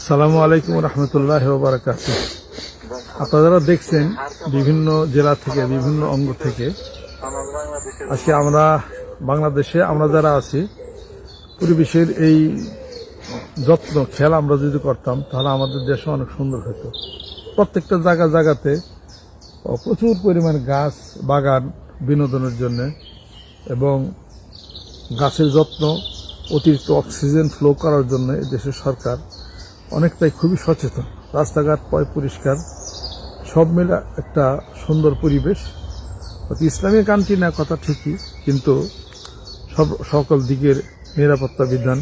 আসসালামু আলাইকুম রহমতুল্লাহ বারাকাতুহু। আপনারা দেখছেন বিভিন্ন জেলা থেকে বিভিন্ন অঙ্গ থেকে আজকে আমরা বাংলাদেশে আমরা যারা আছি পরিবেশের এই যত্ন খেয়াল আমরা যদি করতাম তাহলে আমাদের দেশে অনেক সুন্দর হতো। প্রত্যেকটা জায়গাতে প্রচুর পরিমাণ গাছ বাগান বিনোদনের জন্য এবং গাছের যত্ন অতিরিক্ত অক্সিজেন ফ্লো করার জন্য এই দেশের সরকার অনেকটাই খুবই সচেতন। রাস্তাঘাট পরিষ্কার সব মিলে একটা সুন্দর পরিবেশ। ইসলামী কান্ট্রি না কথা ঠিকই, কিন্তু সকল দিকের নিরাপত্তা বিধান।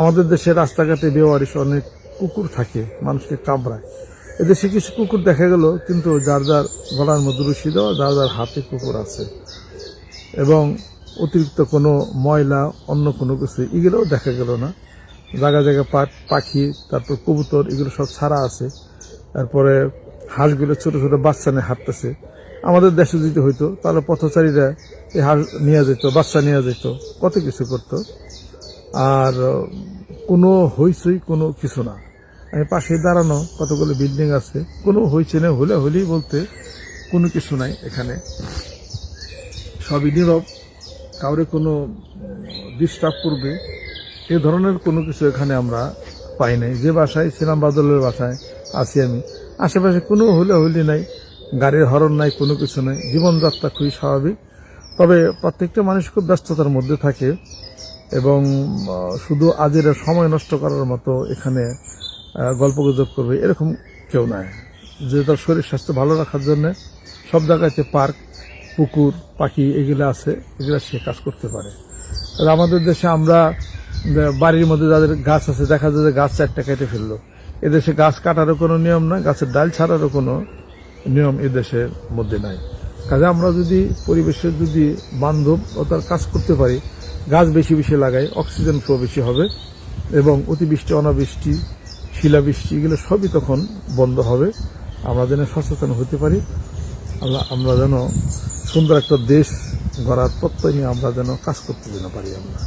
আমাদের দেশে রাস্তাঘাটে বেওয়ারিশ অনেক কুকুর থাকে, মানুষকে কামড়ায়। এদেশে কিছু কুকুর দেখা গেল, কিন্তু যার যার গলার মধ্যে রশি দেওয়া, যার যার হাতে কুকুর আছে এবং অতিরিক্ত কোনো ময়লা অন্য কোনো কিছু এগুলোও দেখা গেল না। জায়গা পাখি, তারপর কবুতর এগুলো সব ছাড়া আছে। তারপরে হাঁসগুলো ছোট ছোট বাচ্চা নিয়ে হাঁটতেছে। আমাদের দেশে যদি হইতো তাহলে পথচারীরা এই হাঁস নিয়ে যেত, বাচ্চা নিয়ে যেত, কত কিছু করত। আর কোনো হইচই কোনো কিছু না। আমি পাশে দাঁড়ানো কতগুলো বিল্ডিং আছে, কোনো হইচই নেই, হলেই বলতে কোনো কিছু নাই। এখানে সবই নীরব, কাউরে কোনো ডিস্টার্ব করবে এ ধরনের কোনো কিছু এখানে আমরা পাই নাই। যে বাসায় ছিলাম, বাদলের বাসায় আছি আমি, আশেপাশে কোনো হলি নাই, গাড়ির হরন নাই, কোনো কিছু নাই। জীবনযাত্রা খুবই স্বাভাবিক। তবে প্রত্যেকটা মানুষ খুব ব্যস্ততার মধ্যে থাকে এবং শুধু আজের সময় নষ্ট করার মতো এখানে গল্পগুজব করবে এরকম কেউ নাই। যে তার শরীর স্বাস্থ্য ভালো রাখার জন্য সব জায়গাতে পার্ক, পুকুর, পাখি এগুলো আছে, এগুলো সে কাজ করতে পারে। আর আমাদের দেশে আমরা বাড়ির মধ্যে যাদের গাছ আছে, দেখা যায় যে গাছ 4টা কেটে ফেললো। এদেশে গাছ কাটারও কোনো নিয়ম নাই, গাছের ডাল ছাড়ারও কোনো নিয়ম এদেশের মধ্যে নাই। কাজে আমরা যদি পরিবেশের যদি বান্ধবতার কাজ করতে পারি, গাছ বেশি লাগাই, অক্সিজেন ফ্লো বেশি হবে এবং অতিবৃষ্টি অনাবৃষ্টি শিলাবৃষ্টি এগুলো সবই তখন বন্ধ হবে। আমরা যেন সচেতন হতে পারি, আমরা যেন সুন্দর একটা দেশ গড়ার প্রত্যয় নিয়ে আমরা যেন কাজ করতে যেন পারি আমরা।